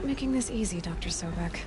not making this easy, Dr. Sobek.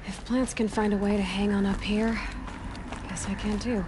If plants can find a way to hang on up here, guess I can too.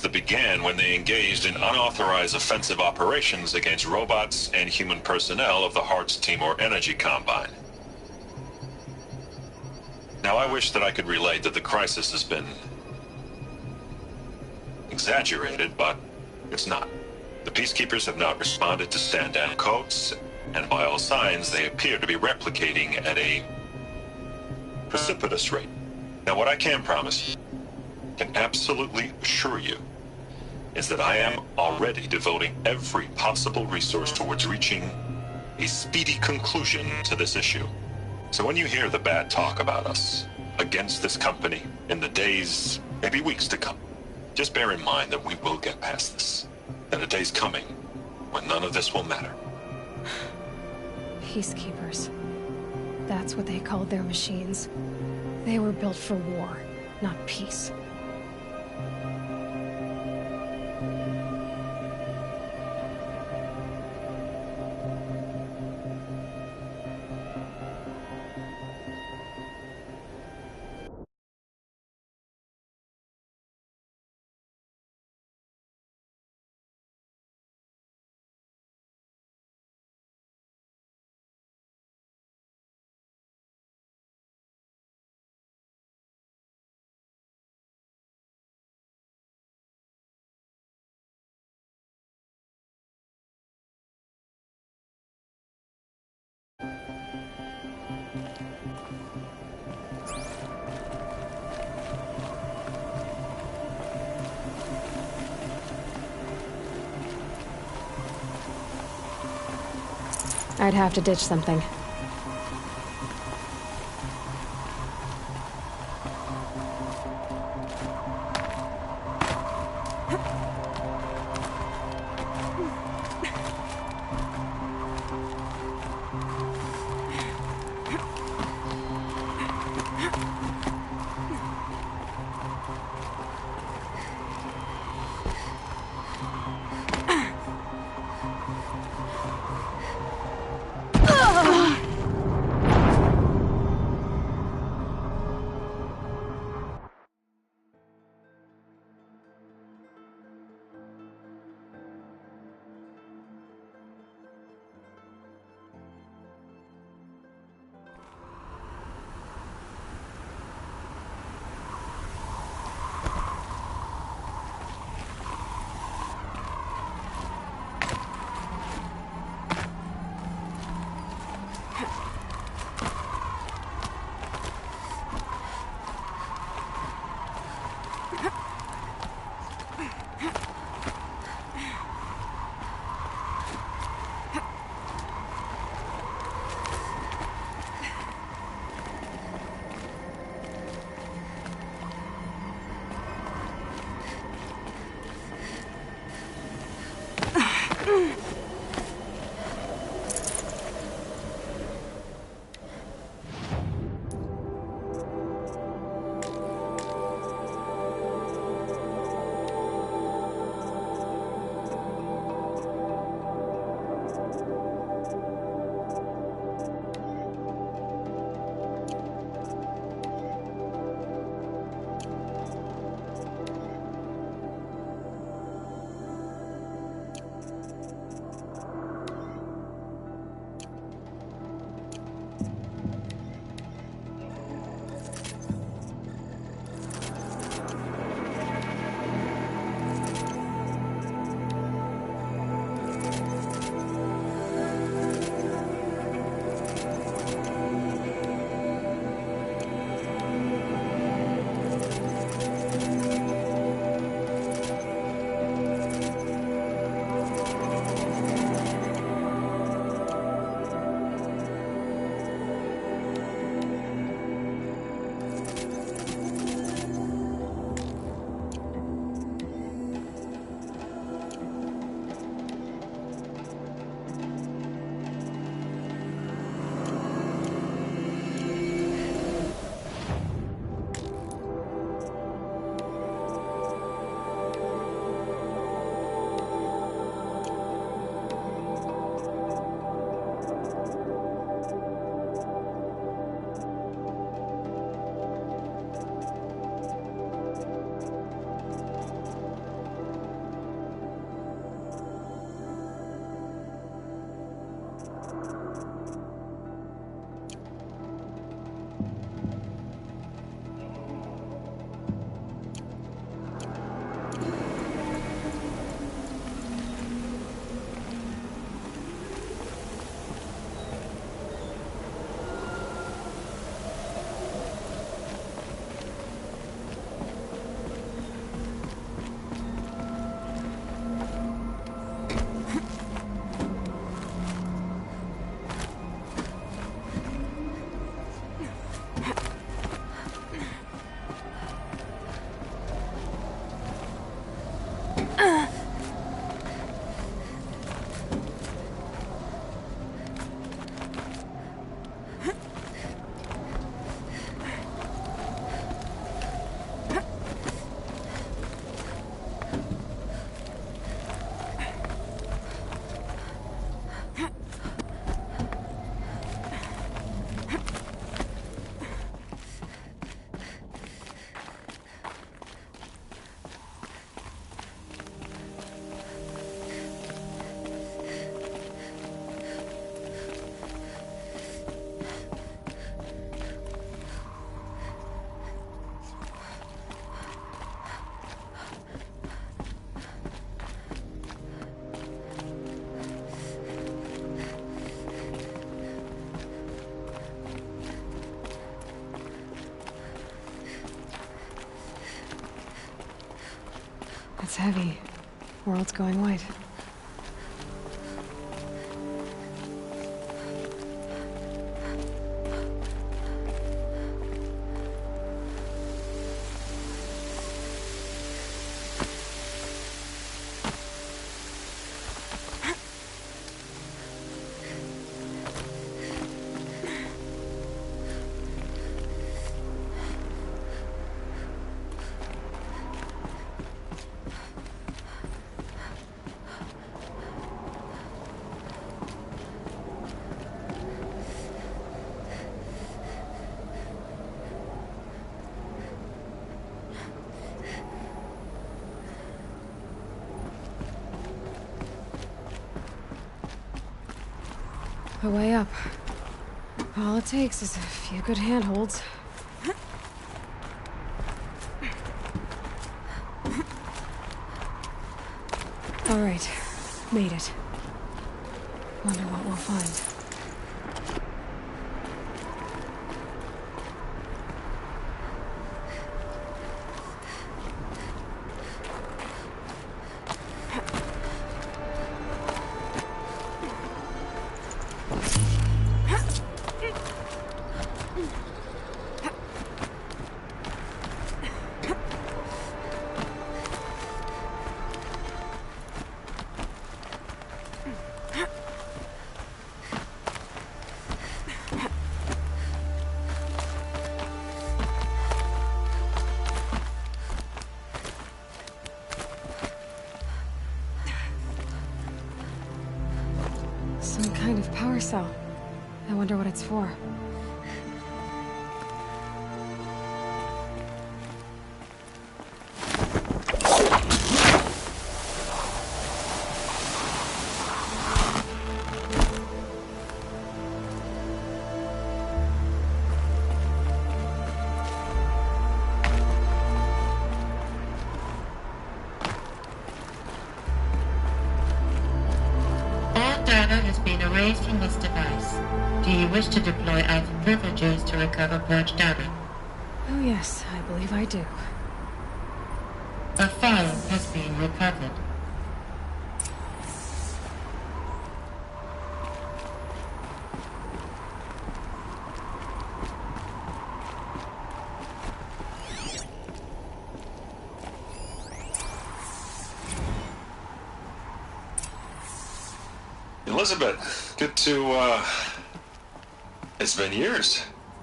That began when they engaged in unauthorized offensive operations against robots and human personnel of the Heart's Timor Energy Combine. Now, I wish that I could relate that the crisis has been exaggerated, but it's not. The Peacekeepers have not responded to stand-down codes, and by all signs, they appear to be replicating at a precipitous rate. Now, what I can promise you, can absolutely assure you, is that I am already devoting every possible resource towards reaching a speedy conclusion to this issue. So when you hear the bad talk about us against this company in the days, maybe weeks to come, just bear in mind that we will get past this. That a day's coming when none of this will matter. Peacekeepers. That's what they called their machines. They were built for war, not peace. I'd have to ditch something. That's heavy. World's going white. A way up. All it takes is a few good handholds. All right, made it. Wonder what we'll find. Some kind of power cell. I wonder what it's for. Has been erased from this device. Do you wish to deploy either privileges to recover purged data? Oh yes, I believe I do. A file has been recovered. Elizabeth, good to, it's been years.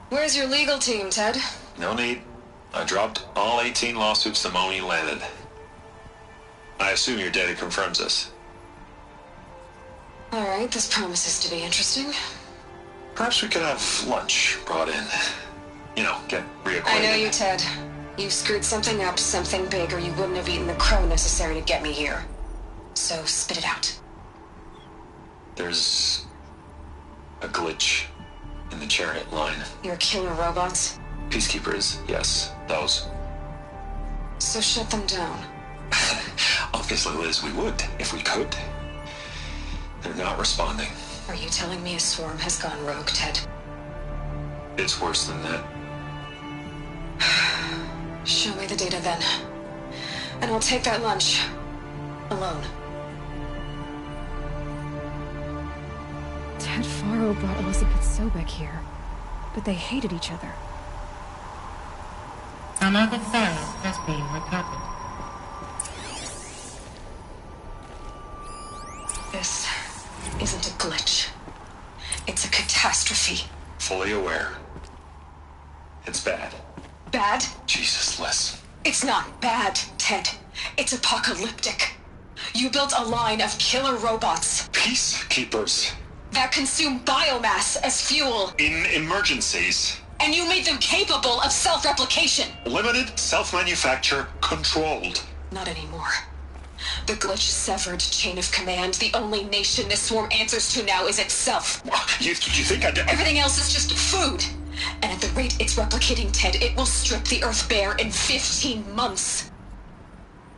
Where's your legal team, Ted? No need. I dropped all 18 lawsuits the moment you landed. I assume your data confirms this. All right, this promises to be interesting. Perhaps we could have lunch brought in. You know, get reacquainted. I know you, Ted. You screwed something up, something big, or you wouldn't have eaten the crow necessary to get me here. So spit it out. There's a glitch in the chariot line. Your killer robots? Peacekeepers, yes, those. So shut them down. Obviously, Liz, we would, if we could. They're not responding. Are you telling me a swarm has gone rogue, Ted? It's worse than that. Show me the data then. And I'll take that lunch. Alone. Ted Faro brought Elizabeth Sobek here, but they hated each other. Another file has been recovered. This isn't a glitch. It's a catastrophe. Fully aware. It's bad. Bad? Jesus, Liz. It's not bad, Ted. It's apocalyptic. You built a line of killer robots Peacekeepers. that consume biomass as fuel, In emergencies. and you made them capable of self-replication. Limited, self-manufacture, controlled. Not anymore. The glitch severed chain of command. The only nation this swarm answers to now is itself. You think I did? Everything else is just food. And at the rate it's replicating, Ted, it will strip the Earth bare in 15 months.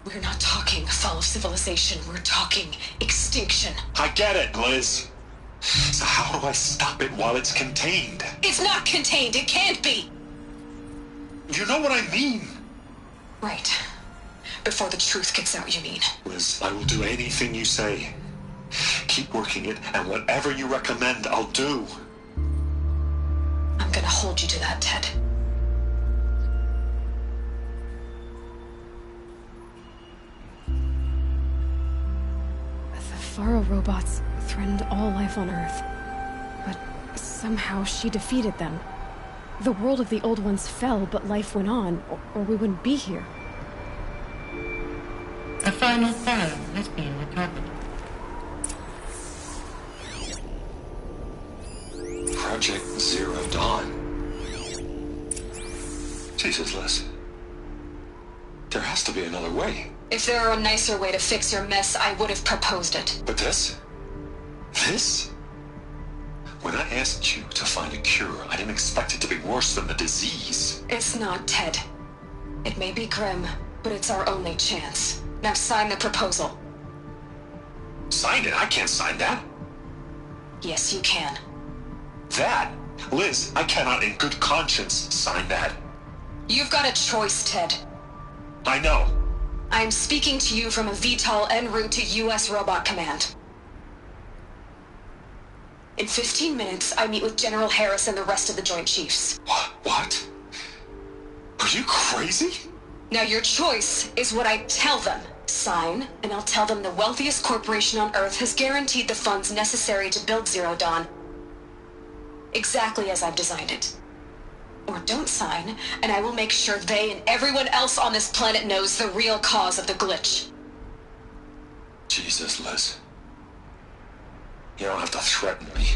We're not talking fall of civilization. We're talking extinction. I get it, Liz. So how do I stop it while it's contained? It's not contained. It can't be. You know what I mean. Right. Before the truth gets out, you mean? Liz, I will do anything you say. Keep working it, and whatever you recommend, I'll do. I'm gonna hold you to that, Ted. The Faro robots threatened all life on Earth. But somehow she defeated them. The world of the Old Ones fell, but life went on, or we wouldn't be here. A final file has been recovered. Project Zero Dawn. Jesus, Liz. There has to be another way. If there were a nicer way to fix your mess, I would have proposed it. But this? This? When I asked you to find a cure, I didn't expect it to be worse than the disease. It's not, Ted. It may be grim, but it's our only chance. Now sign the proposal. Sign it? I can't sign that. Yes, you can. That? Liz, I cannot in good conscience sign that. You've got a choice, Ted. I know. I'm speaking to you from a VTOL en route to U.S. Robot Command. In 15 minutes, I meet with General Harris and the rest of the Joint Chiefs. What? Are you crazy? Now your choice is what I tell them. Sign, and I'll tell them the wealthiest corporation on Earth has guaranteed the funds necessary to build Zero Dawn. Exactly as I've designed it. Or don't sign, and I will make sure they and everyone else on this planet knows the real cause of the glitch. Jesus, Liz. You don't have to threaten me.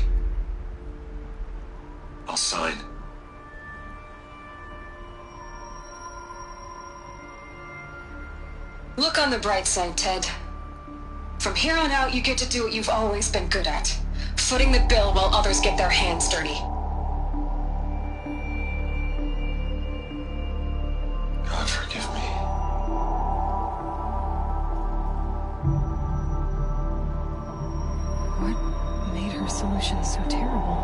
I'll sign. Look on the bright side, Ted. From here on out, you get to do what you've always been good at. Footing the bill while others get their hands dirty. God forgive me. What made her solution so terrible?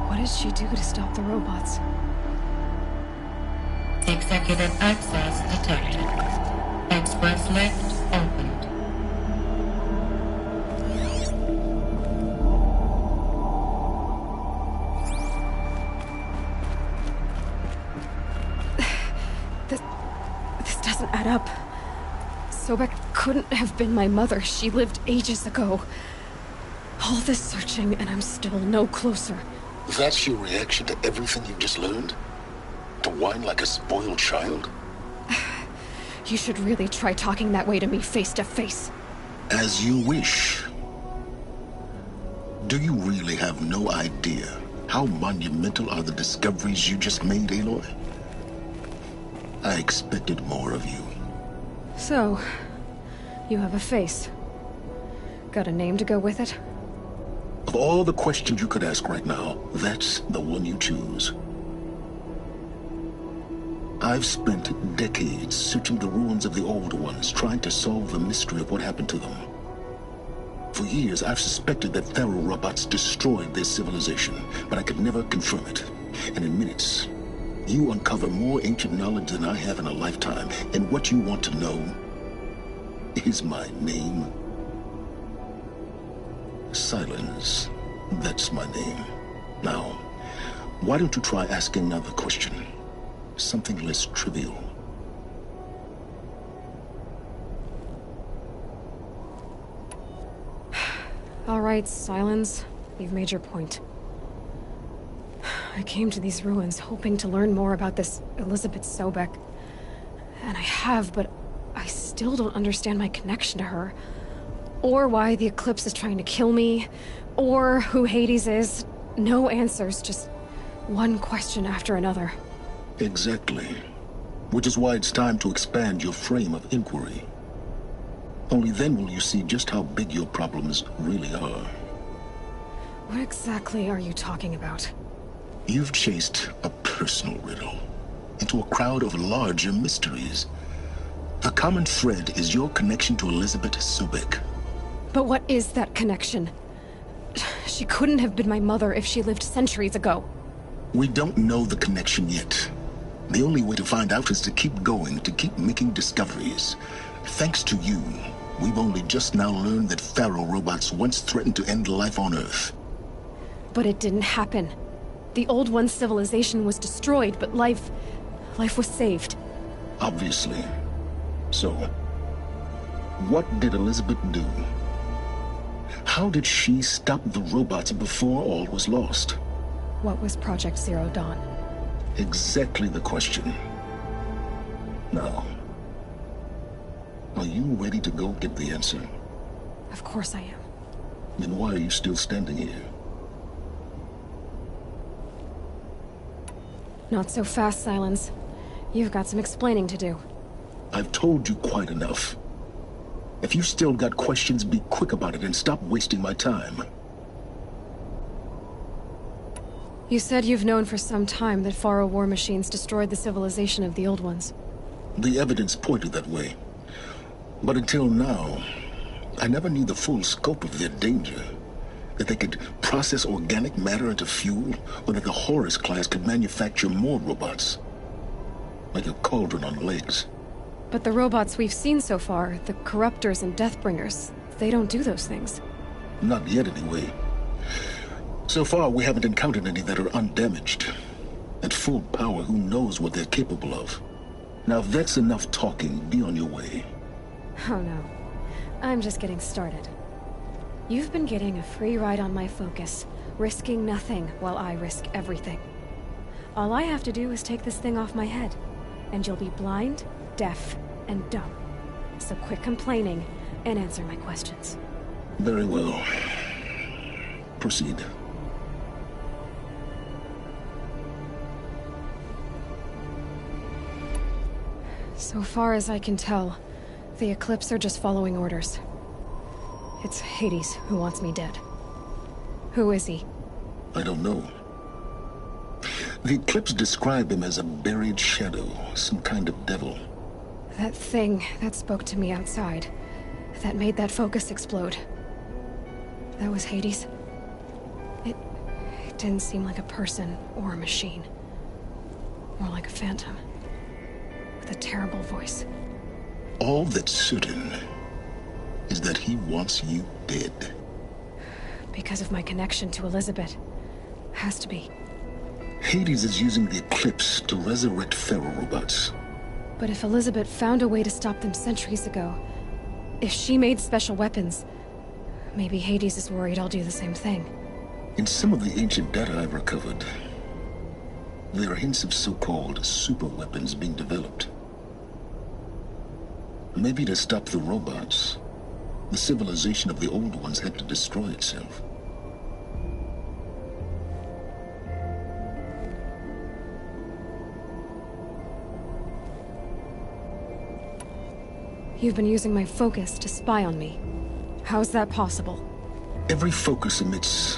What did she do to stop the robots? Executive access detected. Express lift opened. This doesn't add up. Sobek couldn't have been my mother. She lived ages ago. All this searching, and I'm still no closer. That's your reaction to everything you've just learned? To whine like a spoiled child? You should really try talking that way to me face to face. As you wish. Do you really have no idea how monumental are the discoveries you just made, Aloy? I expected more of you. So, you have a face. Got a name to go with it? Of all the questions you could ask right now, that's the one you choose. I've spent decades searching the ruins of the Old Ones, trying to solve the mystery of what happened to them. For years, I've suspected that Faro robots destroyed their civilization, but I could never confirm it. And in minutes, you uncover more ancient knowledge than I have in a lifetime, and what you want to know is my name. Silence. That's my name. Now, why don't you try asking another question? Something less trivial. All right, Silence. You've made your point. I came to these ruins hoping to learn more about this Elizabeth Sobek. And I have, but I still don't understand my connection to her. Or why the Eclipse is trying to kill me. Or who Hades is. No answers, just one question after another. Exactly. Which is why it's time to expand your frame of inquiry. Only then will you see just how big your problems really are. What exactly are you talking about? You've chased a personal riddle into a crowd of larger mysteries. The common thread is your connection to Elizabeth Sobek. But what is that connection? She couldn't have been my mother if she lived centuries ago. We don't know the connection yet. The only way to find out is to keep going, to keep making discoveries. Thanks to you, we've only just now learned that Pharaoh robots once threatened to end life on Earth. But it didn't happen. The Old One's civilization was destroyed, but life was saved. Obviously. So, what did Elizabeth do? How did she stop the robots before all was lost? What was Project Zero Dawn? Exactly the question. Now, are you ready to go get the answer? Of course I am. Then why are you still standing here? Not so fast, Silence. You've got some explaining to do. I've told you quite enough. If you've still got questions, be quick about it and stop wasting my time. You said you've known for some time that Pharaoh war machines destroyed the civilization of the Old Ones. The evidence pointed that way. But until now, I never knew the full scope of their danger. That they could process organic matter into fuel, or that the Horus class could manufacture more robots. Like a cauldron on legs. But the robots we've seen so far, the Corruptors and Deathbringers, they don't do those things. Not yet, anyway. So far, we haven't encountered any that are undamaged. At full power, who knows what they're capable of? Now, if that's enough talking, be on your way. Oh no. I'm just getting started. You've been getting a free ride on my focus, risking nothing while I risk everything. All I have to do is take this thing off my head, and you'll be blind, deaf, and dumb. So quit complaining and answer my questions. Very well. Proceed. So far as I can tell, the Eclipse are just following orders. It's Hades who wants me dead. Who is he? I don't know. The Eclipse describe him as a buried shadow, some kind of devil. That thing that spoke to me outside, that made that focus explode. That was Hades? It didn't seem like a person or a machine. More like a phantom. With a terrible voice. All that's certain is that he wants you dead. Because of my connection to Elizabeth. Has to be. Hades is using the Eclipse to resurrect Pharaoh robots. But if Elizabeth found a way to stop them centuries ago, if she made special weapons, maybe Hades is worried I'll do the same thing. In some of the ancient data I've recovered, there are hints of so-called super weapons being developed. Maybe to stop the robots, the civilization of the Old Ones had to destroy itself. You've been using my focus to spy on me. How's that possible? Every focus emits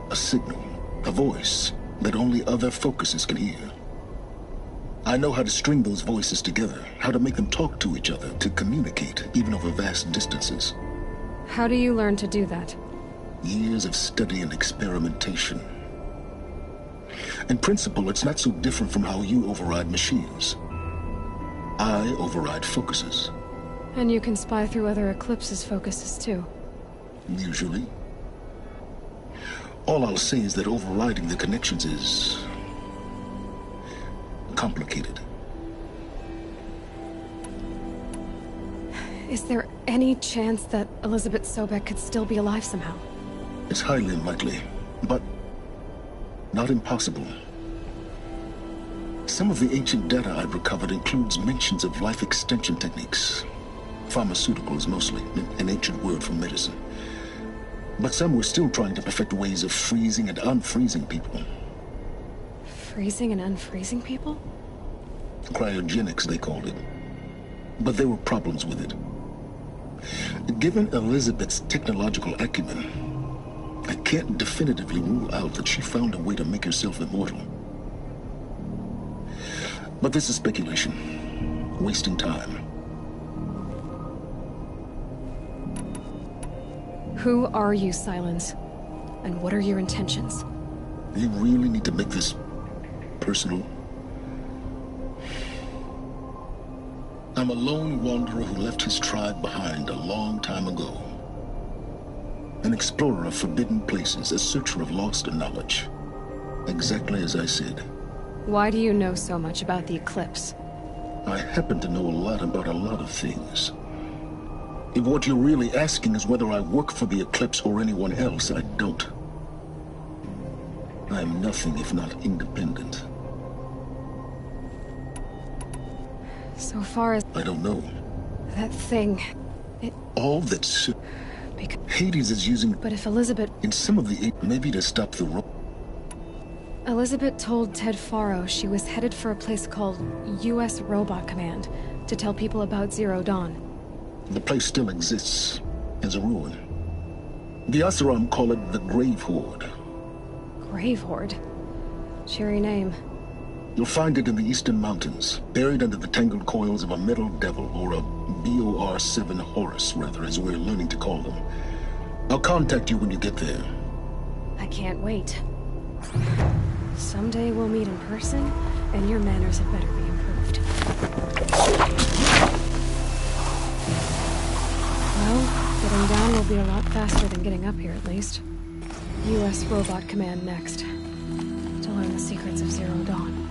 a signal, a voice, that only other focuses can hear. I know how to string those voices together, how to make them talk to each other, to communicate, even over vast distances. How do you learn to do that? Years of study and experimentation. In principle, it's not so different from how you override machines. I override focuses. And you can spy through other Eclipse's focuses too. Usually. All I'll say is that overriding the connections is complicated. Is there any chance that Elizabeth Sobek could still be alive somehow? It's highly unlikely, but not impossible. Some of the ancient data I've recovered includes mentions of life extension techniques. Pharmaceuticals mostly, an ancient word for medicine. But some were still trying to perfect ways of freezing and unfreezing people. Freezing and unfreezing people? Cryogenics, they called it. But there were problems with it. Given Elizabeth's technological acumen, I can't definitively rule out that she found a way to make herself immortal. But this is speculation, wasting time. Who are you, Silence? And what are your intentions? You really need to make this personal? I'm a lone wanderer who left his tribe behind a long time ago. An explorer of forbidden places, a searcher of lost knowledge. Exactly as I said. Why do you know so much about the eclipse? I happen to know a lot about a lot of things. If what you're really asking is whether I work for the Eclipse or anyone else, I don't. I am nothing if not independent. So far as... I don't know. that thing... All that's... Because... Hades is using... But if Elizabeth... In some of the... Maybe to stop the... Elizabeth told Ted Faro she was headed for a place called U.S. Robot Command to tell people about Zero Dawn. The place still exists, as a ruin. The Asaram call it the Grave Horde. Grave Horde? Cheery name. You'll find it in the Eastern Mountains, buried under the tangled coils of a metal devil, or a BOR-7 Horus, rather, as we're learning to call them. I'll contact you when you get there. I can't wait. Someday we'll meet in person, and your manners had better be improved. Well, getting down will be a lot faster than getting up here, at least. U.S. Robot Command next. To learn the secrets of Zero Dawn.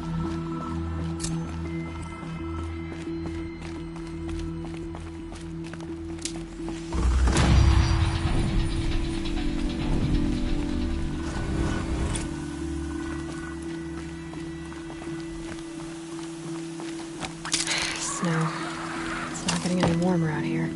Snow. It's not getting any warmer out here.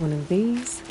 one of these.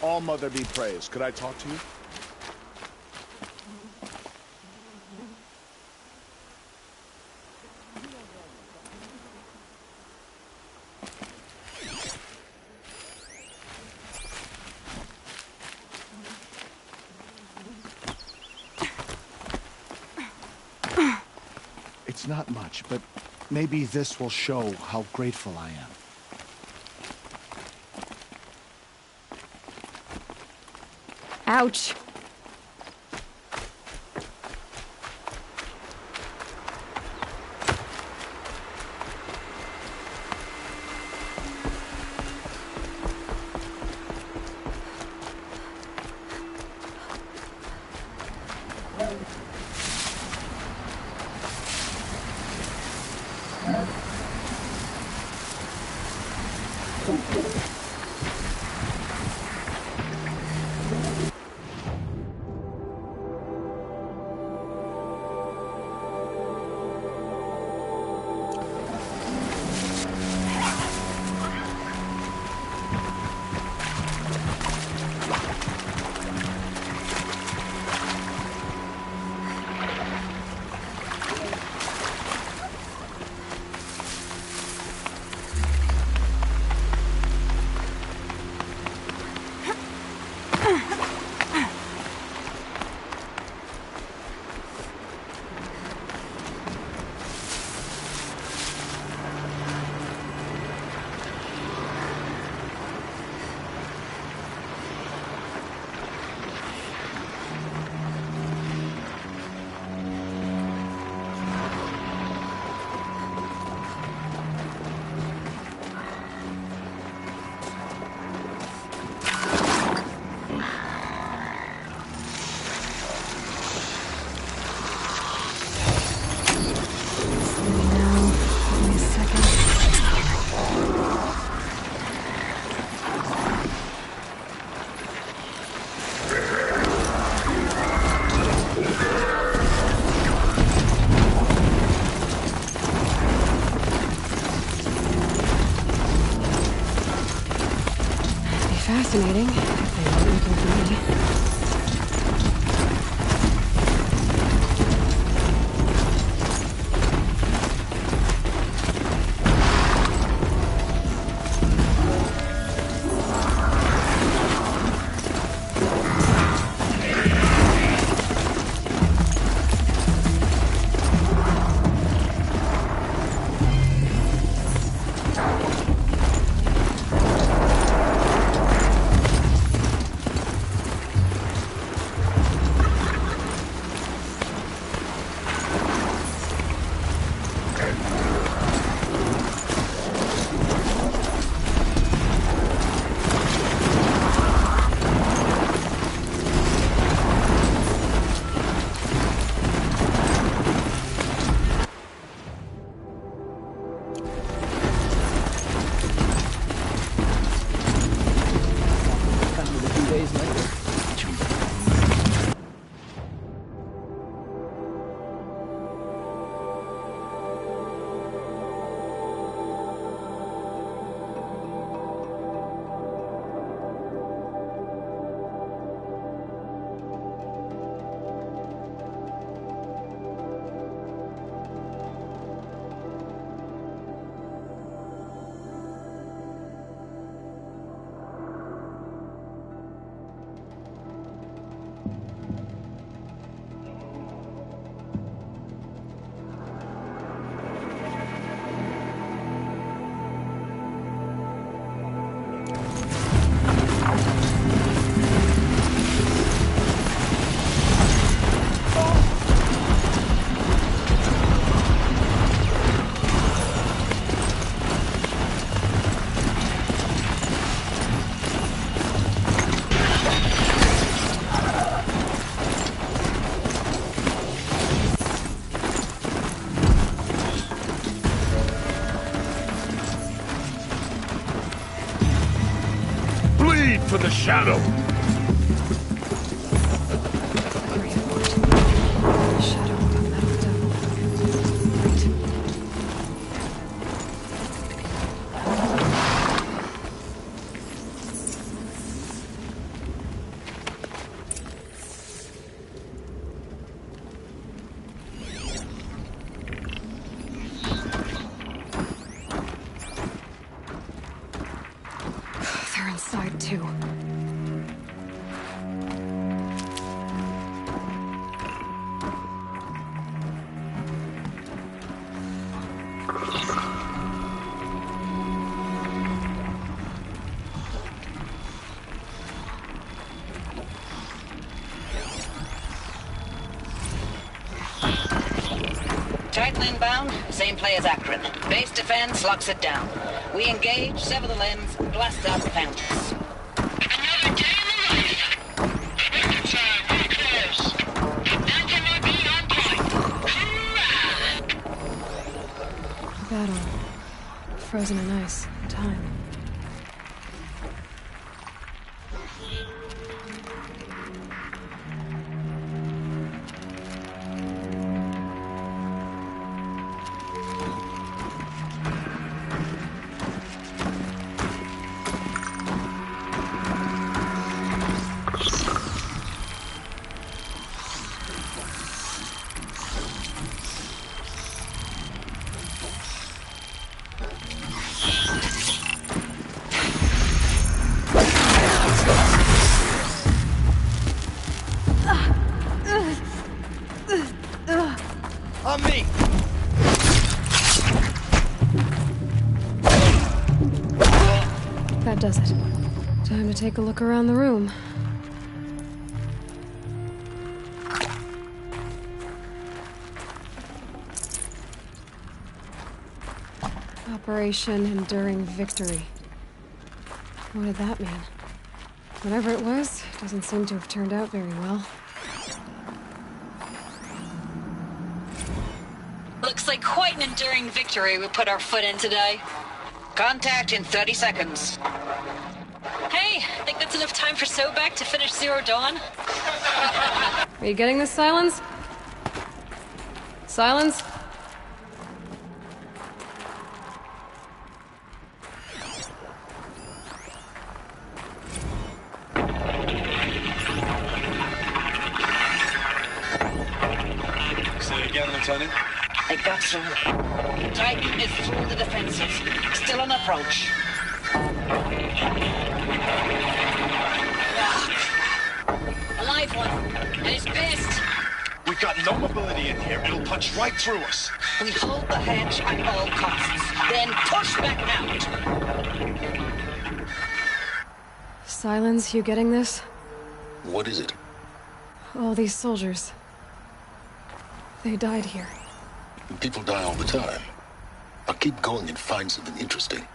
All Mother be praised. Could I talk to you? It's not much, but maybe this will show how grateful I am. Ouch. Fascinating. They won't look like me. For the shadow. Great point. Shadow of a metal devil. They're inside too. Titan inbound, same play as Akron. Base defense locks it down. We engage, sever the limbs, blast out the fountains. Another day in the life. Record time, really close. Anti-MIB on point. Hoorah! Battle. Frozen in ice. Time. On me! That does it. Time to take a look around the room. Operation Enduring Victory. What did that mean? Whatever it was, doesn't seem to have turned out very well. Looks like quite an enduring victory we put our foot in today. Contact in 30 seconds. Hey, think that's enough time for Sobek to finish Zero Dawn? Are you getting this, Silence? Silence? Say again, Lieutenant. They got through. Titan is through the defenses. Still on approach. A live one, and he's pissed. We've got no mobility in here. It'll punch right through us. We hold the hedge at all costs, then push back out. Silence, you getting this? What is it? All these soldiers. They died here. People die all the time. I'll keep going and find something interesting.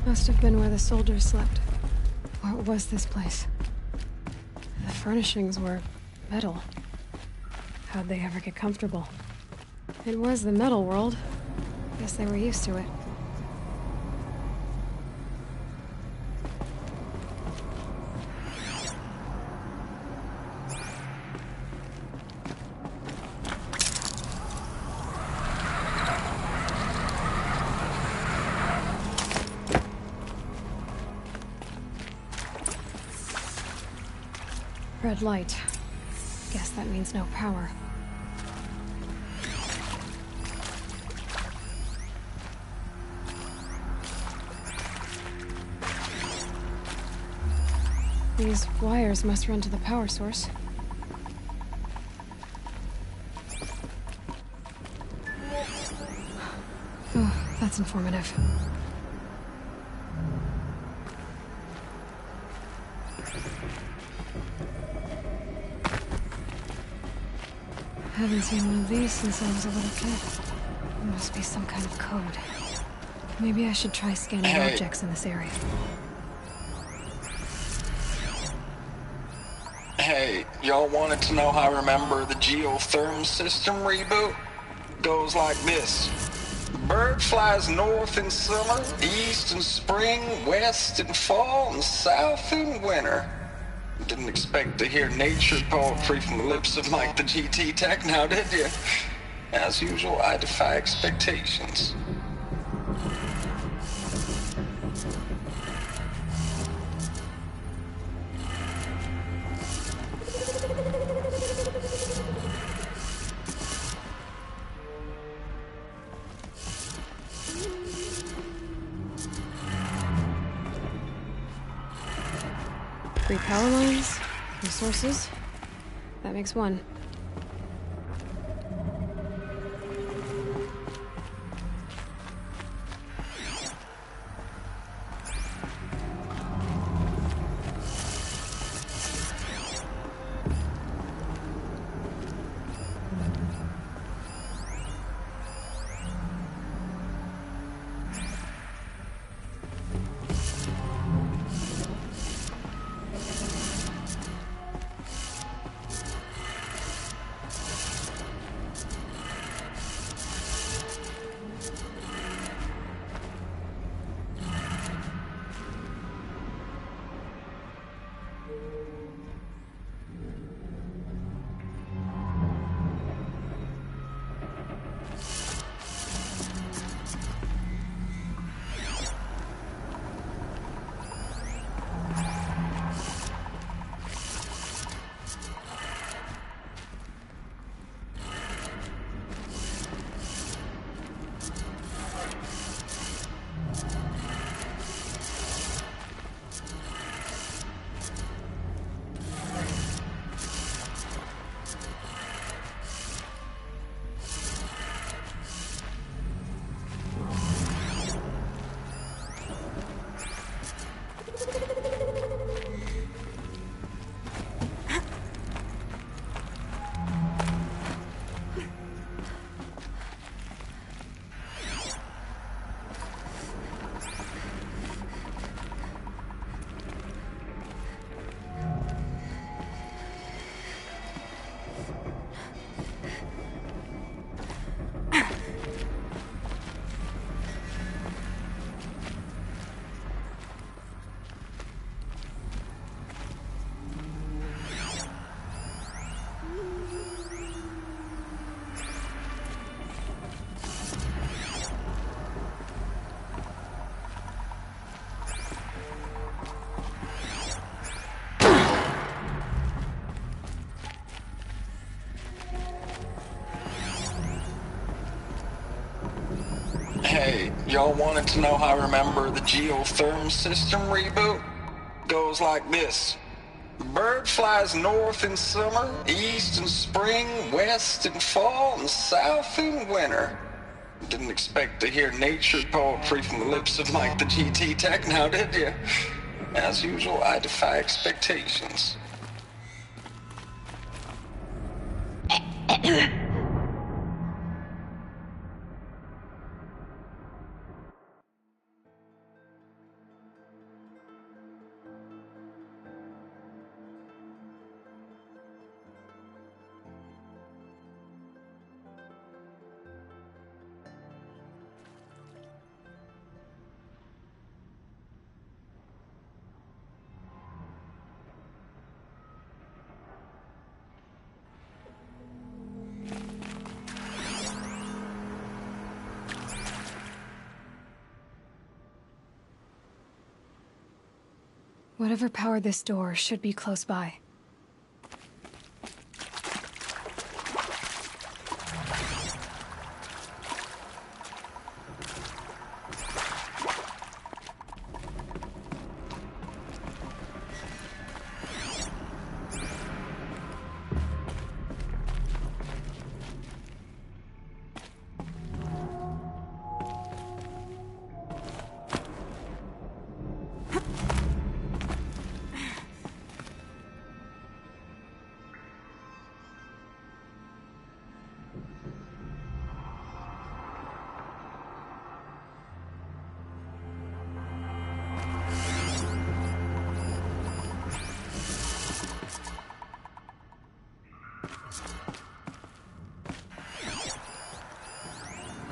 Must have been where the soldiers slept. What was this place? The furnishings were metal. How'd they ever get comfortable? It was the metal world. Guess they were used to it. Red light. Guess that means no power. These wires must run to the power source. Oh, that's informative. Haven't seen one of these since I was a little kid. There must be some kind of code. Maybe I should try scanning objects in this area. Hey, y'all wanted to know how I remember the geotherm system reboot? Goes like this. Bird flies north in summer, east in spring, west in fall, and south in winter. Didn't expect to hear nature poetry from the lips of Mike the GT Tech now, did you? As usual, I defy expectations. Three power lines, resources. That makes one. Hey, y'all wanted to know how I remember the geotherm system reboot? Goes like this. Bird flies north in summer, east in spring, west in fall, and south in winter. Didn't expect to hear nature poetry from the lips of Mike the GT Tech now, did you? As usual, I defy expectations. Whatever powered this door should be close by.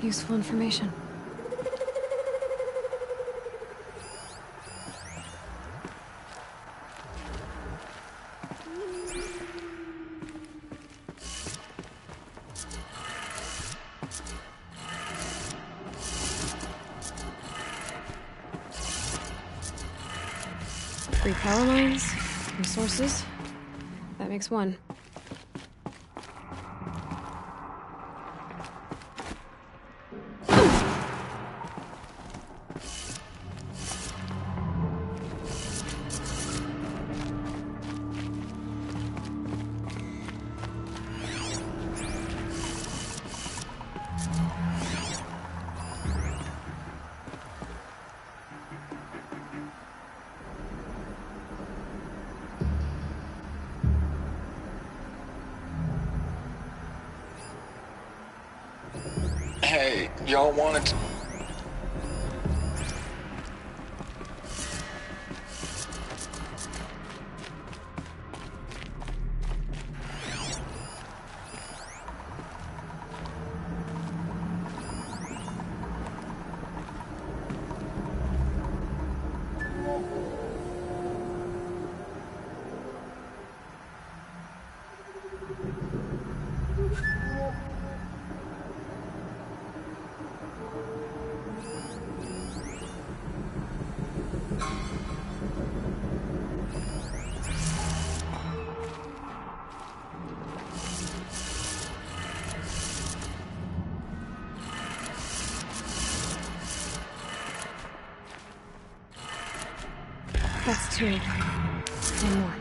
Useful information. Three power lines, resources. That makes one. Hey, y'all wanted to... That's two. One more.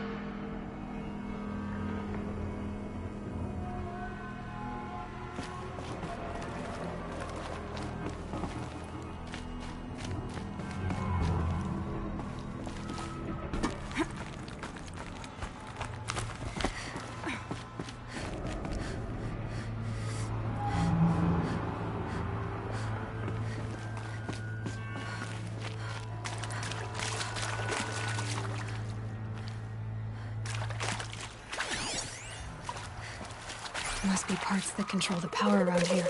Must be parts that control the power around here.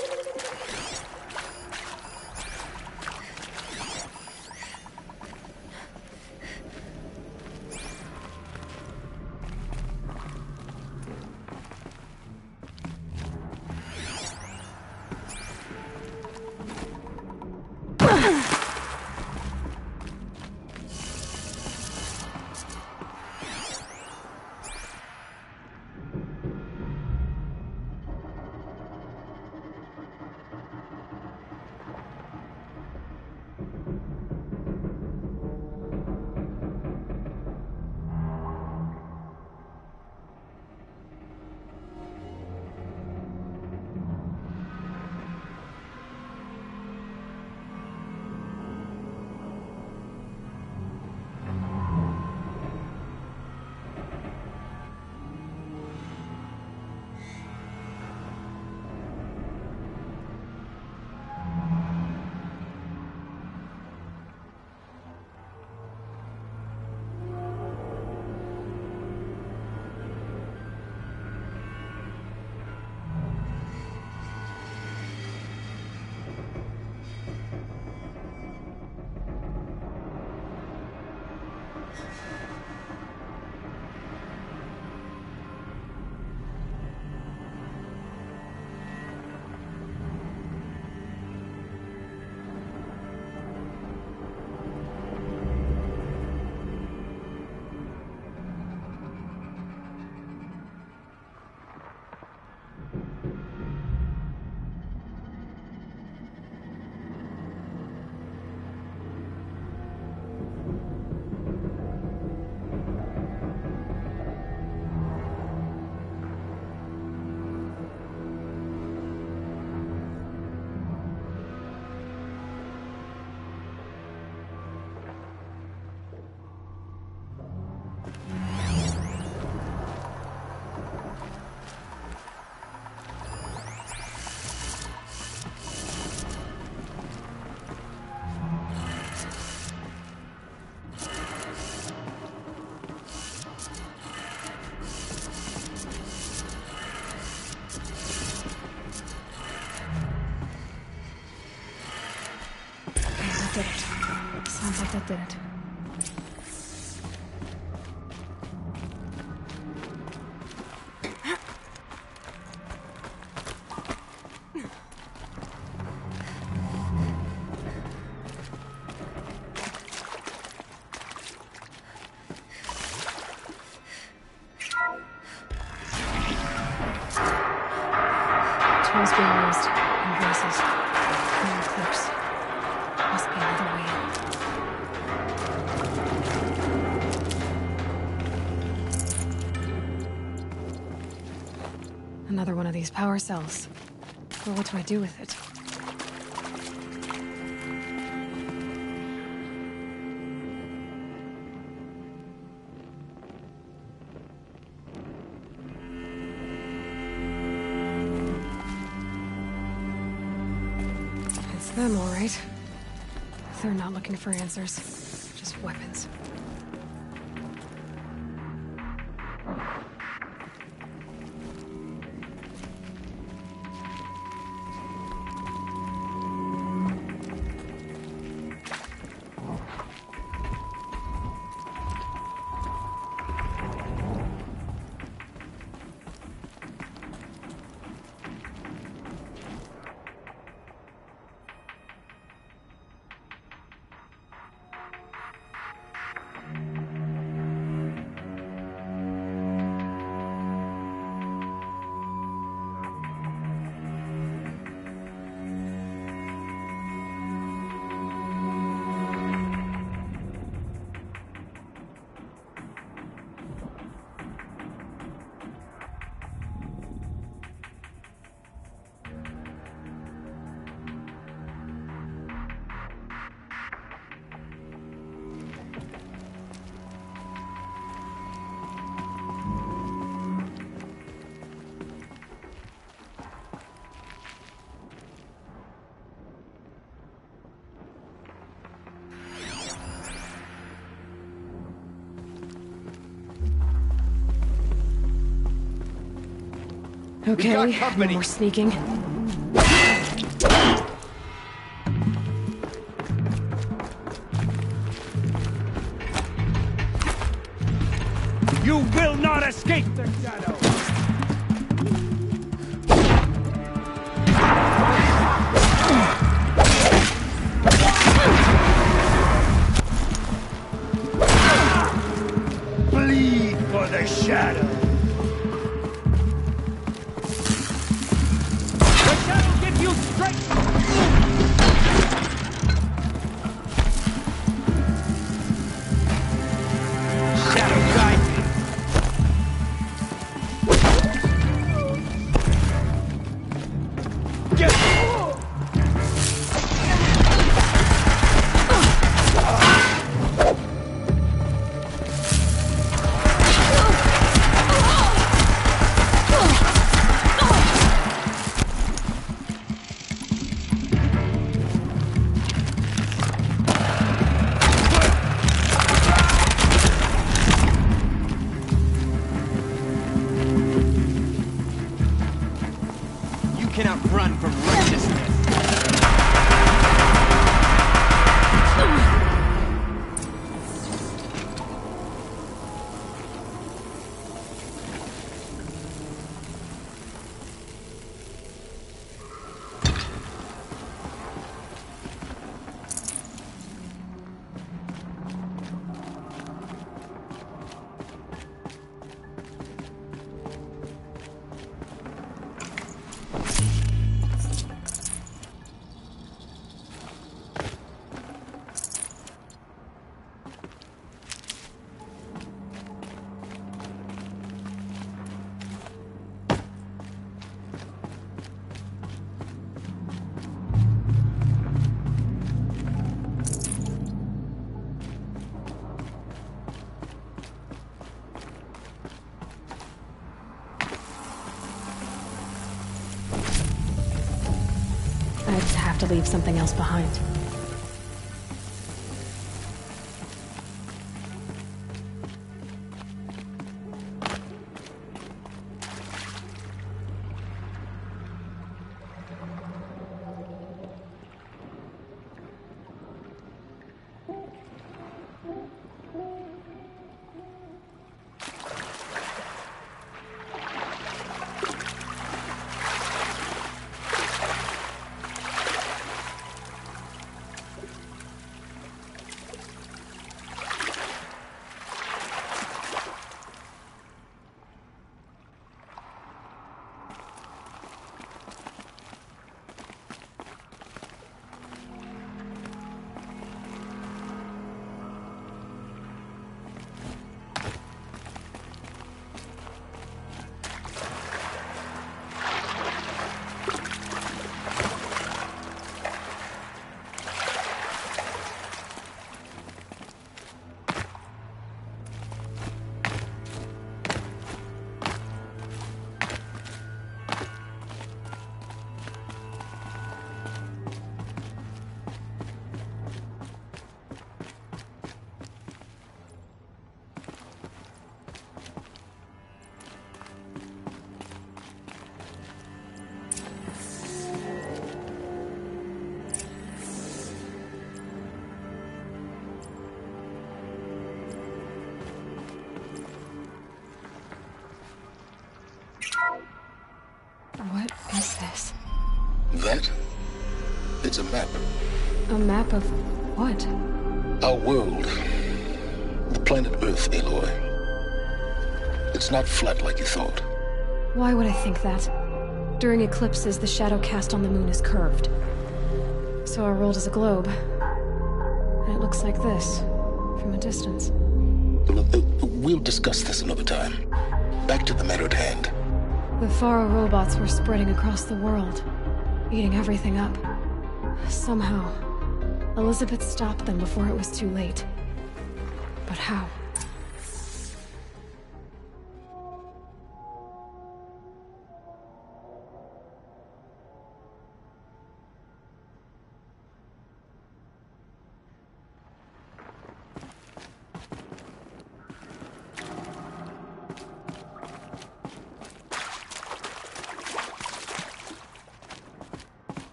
did it. Tools being used. Invoices. Clearing clips. Must be another way in. Another one of these power cells. Well, what do I do with it? It's them, all right. They're not looking for answers, just weapons. Okay, no more sneaking. You will not escape the shadow! Bleed for the shadow! The shadow gives you strength! Shadow guide me! Cannot run from righteousness. I'd have to leave something else behind. It's a map. A map of what? Our world. The planet Earth, Aloy. It's not flat like you thought. Why would I think that? During eclipses, the shadow cast on the moon is curved. So our world is a globe. And it looks like this, from a distance. Look, we'll discuss this another time. Back to the matter at hand. The Faro robots were spreading across the world, eating everything up. Somehow, Elizabeth stopped them before it was too late. But how?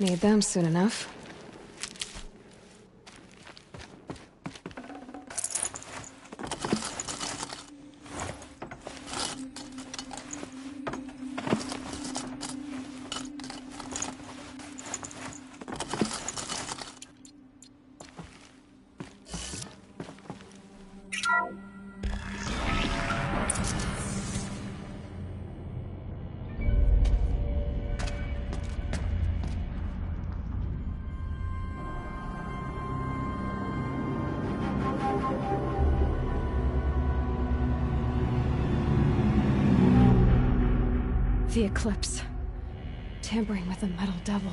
Need them soon enough. The eclipse. Tampering with the metal devil.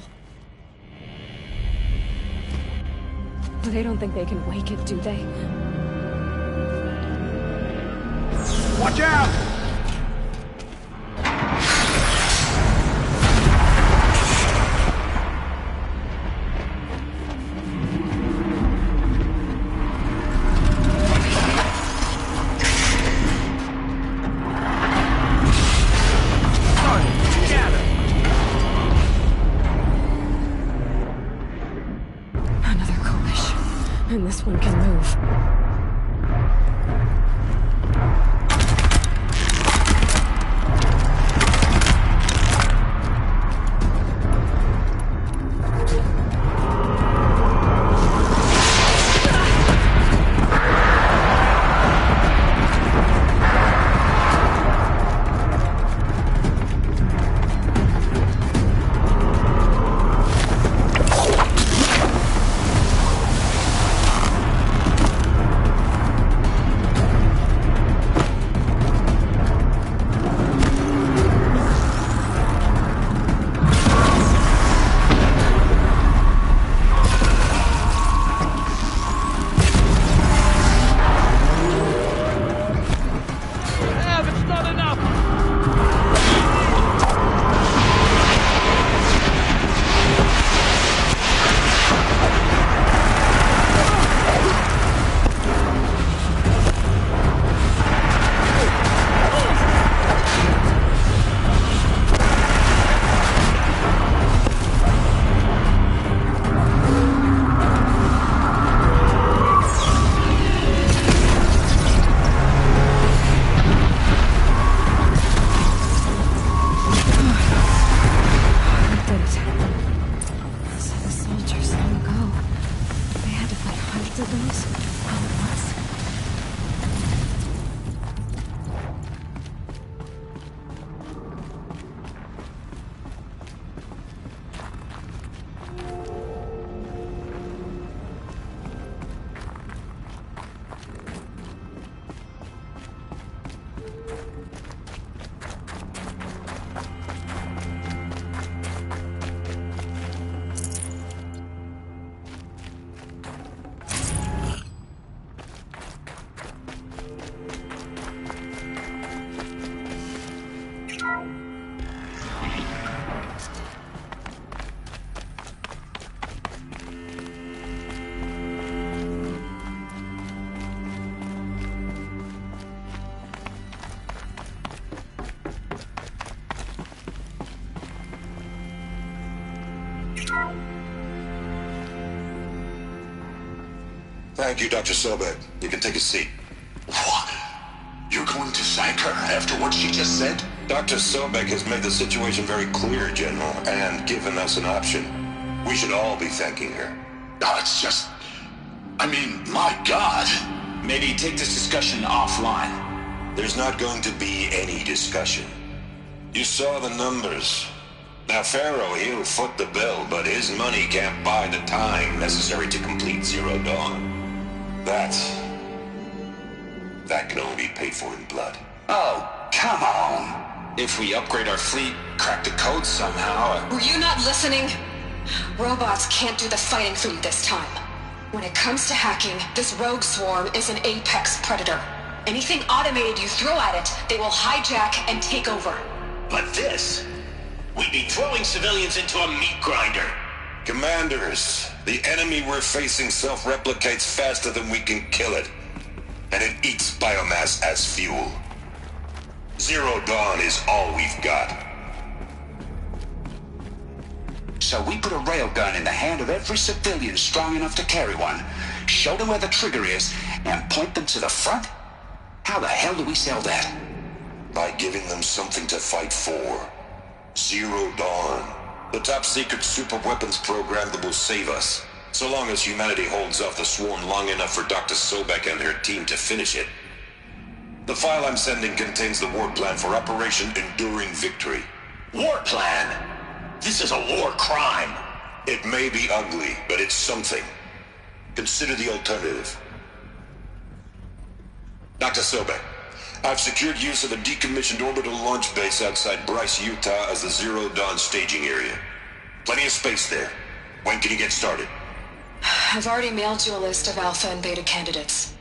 But they don't think they can wake it, do they? Watch out! And this one can move. Thank you, Dr. Sobek. You can take a seat. What? You're going to her after what she just said? Dr. Sobek has made the situation very clear, General, and given us an option. We should all be thanking her. Oh, it's just... I mean, my God. Maybe take this discussion offline. There's not going to be any discussion. You saw the numbers. Now, Pharaoh, he'll foot the bill, but his money can't buy the time necessary to complete Zero Dawn. That can only be paid for in blood. Oh, come on. If we upgrade our fleet, crack the code somehow... Were you not listening? Robots can't do the fighting for you this time. When it comes to hacking, this rogue swarm is an apex predator. Anything automated you throw at it, they will hijack and take over. But this... we'd be throwing civilians into a meat grinder. Commanders, the enemy we're facing self-replicates faster than we can kill it. And it eats biomass as fuel. Zero Dawn is all we've got. So we put a railgun in the hand of every civilian strong enough to carry one, show them where the trigger is, and point them to the front? How the hell do we sell that? By giving them something to fight for. Zero Dawn. The top-secret super-weapons program that will save us. So long as humanity holds off the swarm long enough for Dr. Sobek and her team to finish it. The file I'm sending contains the war plan for Operation Enduring Victory. War plan? This is a war crime. It may be ugly, but it's something. Consider the alternative. Dr. Sobek, I've secured use of a decommissioned orbital launch base outside Bryce, Utah as the Zero Dawn staging area. Plenty of space there. When can you get started? I've already mailed you a list of alpha and beta candidates.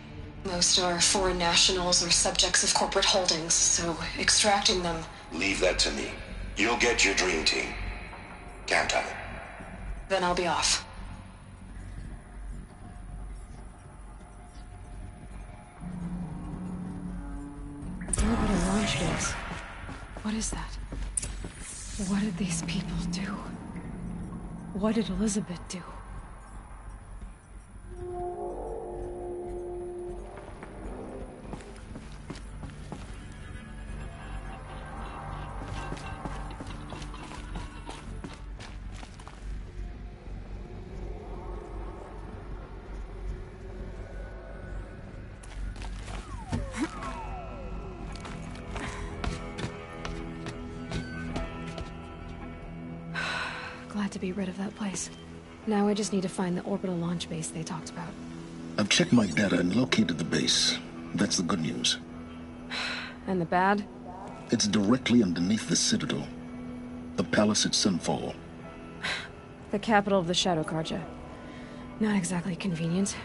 Most are foreign nationals or subjects of corporate holdings, so extracting them... Leave that to me. You'll get your dream team. Count on it. Then I'll be off. Orbital launch base. What is that? What did these people do? What did Elizabeth do? Glad to be rid of that place. Now I just need to find the orbital launch base they talked about. I've checked my data and located the base. That's the good news. And the bad? It's directly underneath the Citadel. The palace at Sunfall. The capital of the Shadow Carja. Not exactly convenient.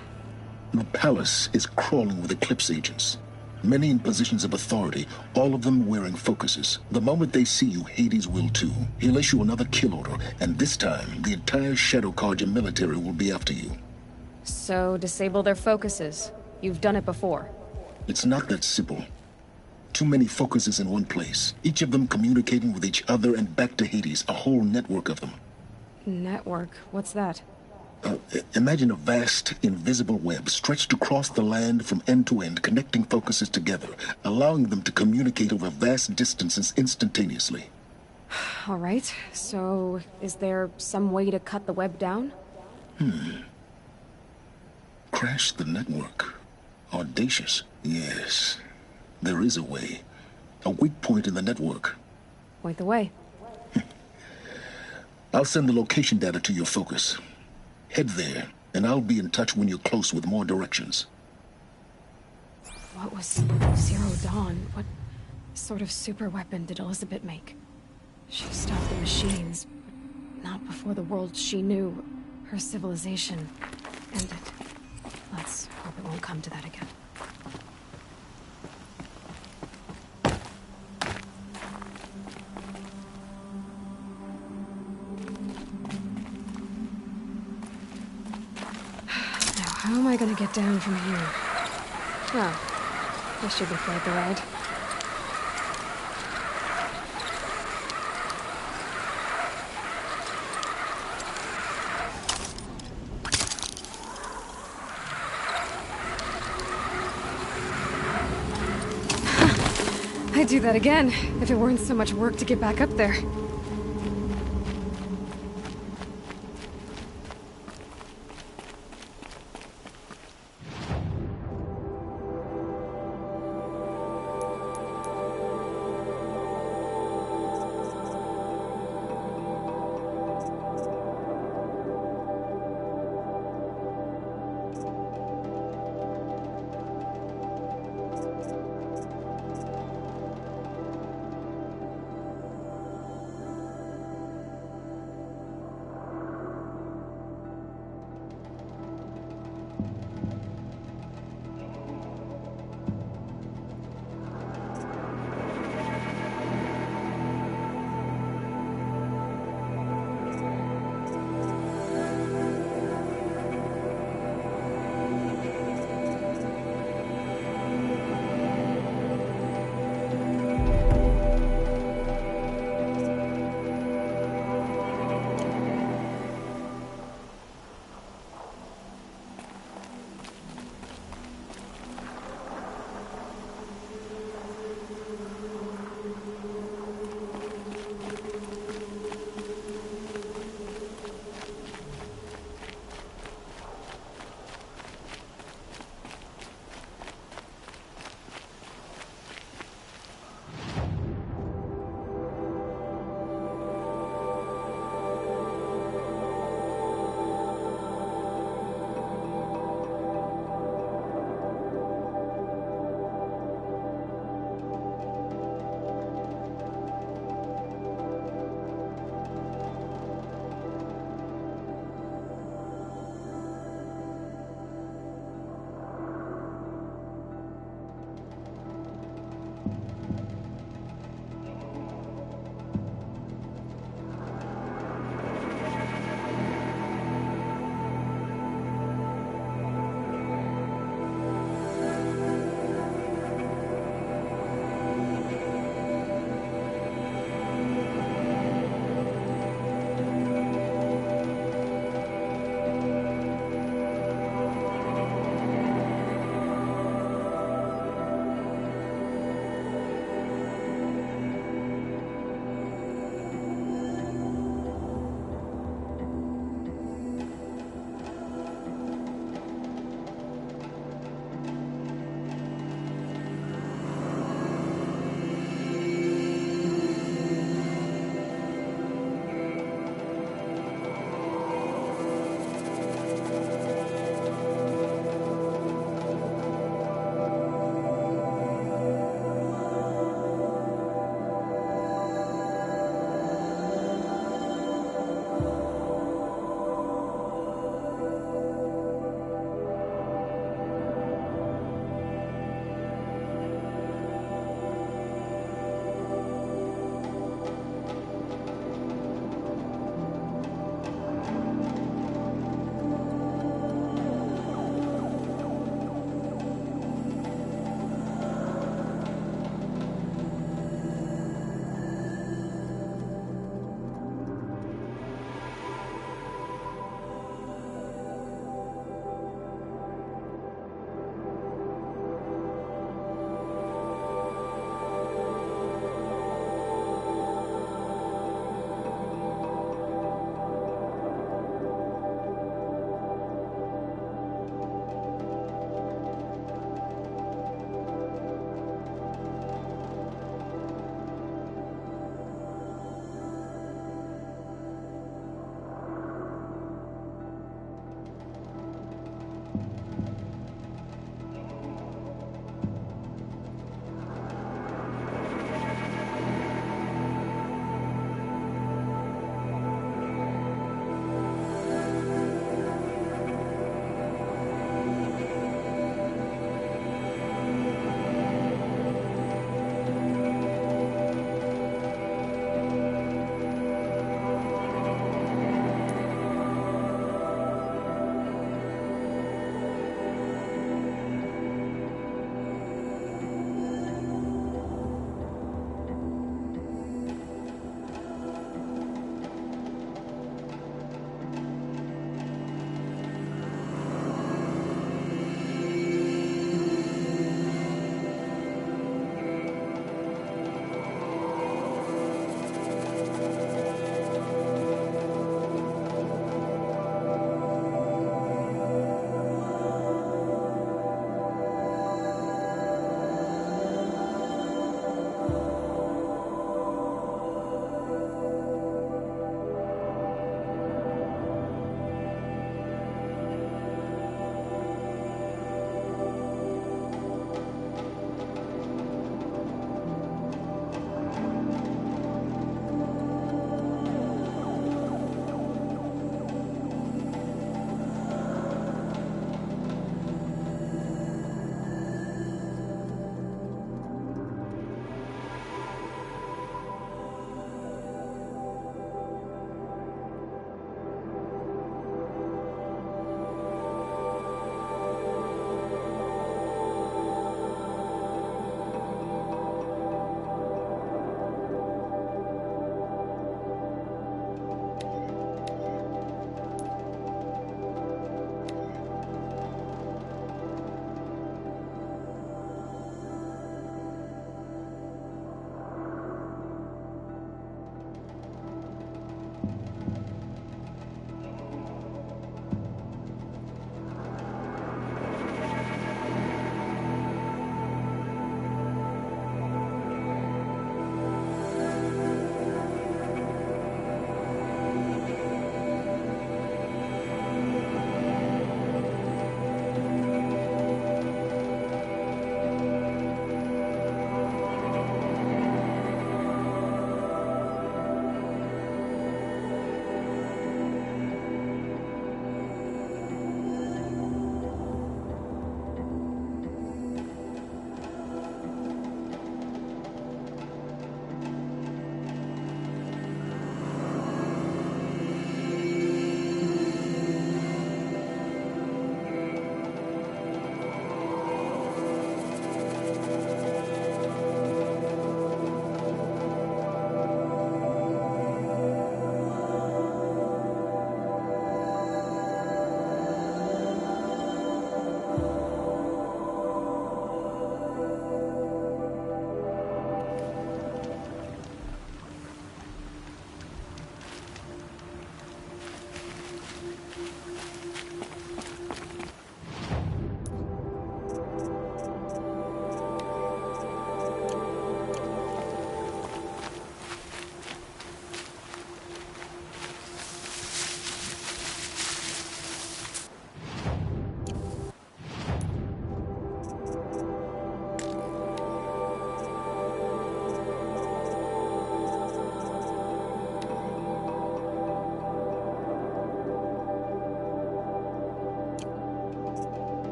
The palace is crawling with Eclipse agents. Many in positions of authority, all of them wearing focuses. The moment they see you, Hades will too. He'll issue another kill order, and this time, the entire Shadow Carja military will be after you. So, disable their focuses. You've done it before. It's not that simple. Too many focuses in one place, each of them communicating with each other and back to Hades, a whole network of them. Network? What's that? Imagine a vast, invisible web stretched across the land from end to end, connecting focuses together, allowing them to communicate over vast distances instantaneously. All right, so is there some way to cut the web down? Crash the network. Audacious. Yes, there is a way. A weak point in the network. Point the way. I'll send the location data to your focus. Head there, and I'll be in touch when you're close with more directions. What was Zero Dawn? What sort of super weapon did Elizabeth make? She stopped the machines, but not before the world she knew, her civilization, ended. Let's hope it won't come to that again. How am I gonna get down from here? Oh, this should be quite the ride. I'd do that again, if it weren't so much work to get back up there.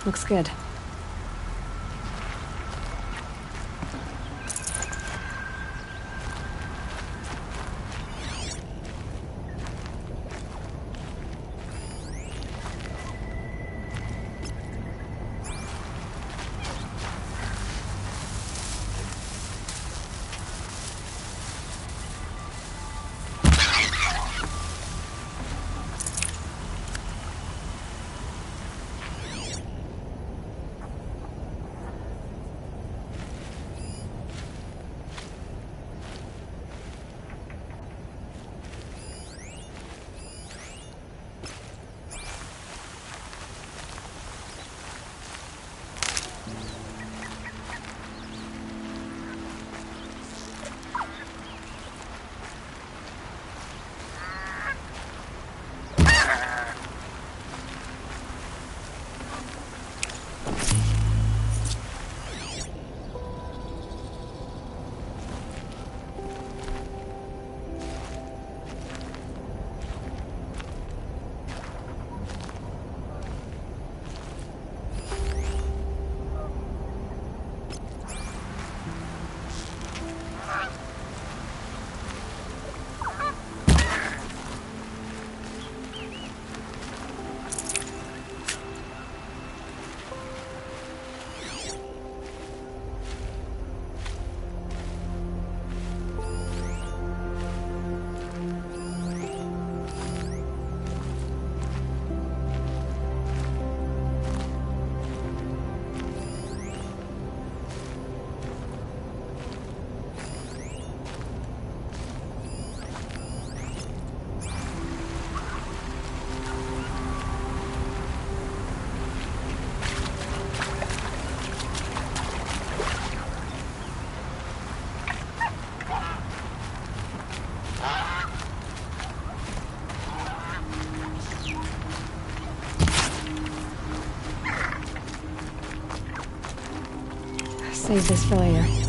Looks good. Save this for later.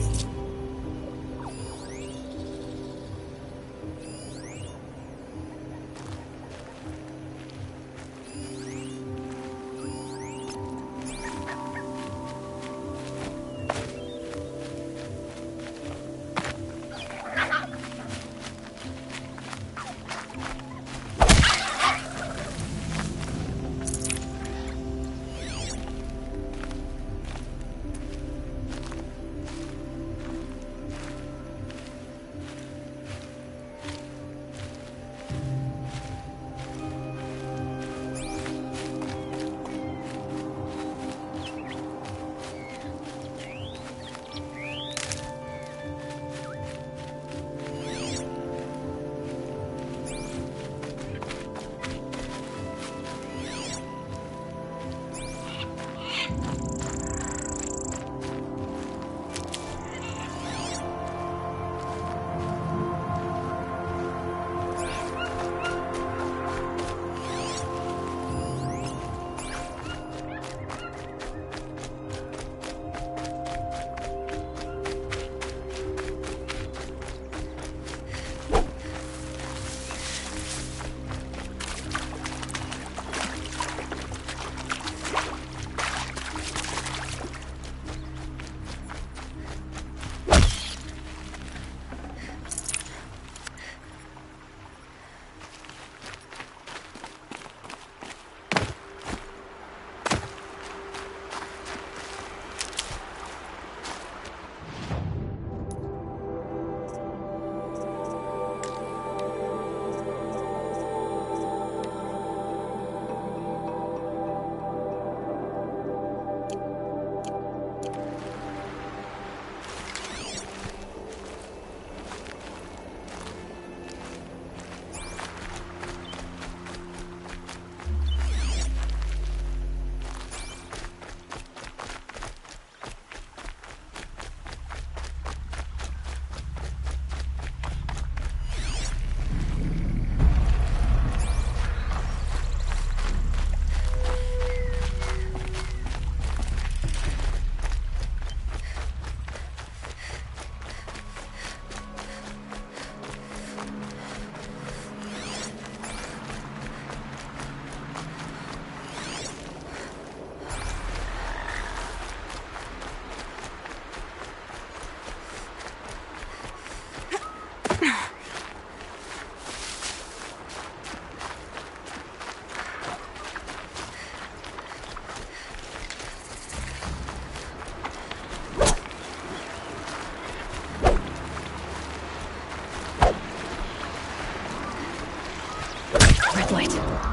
Red light.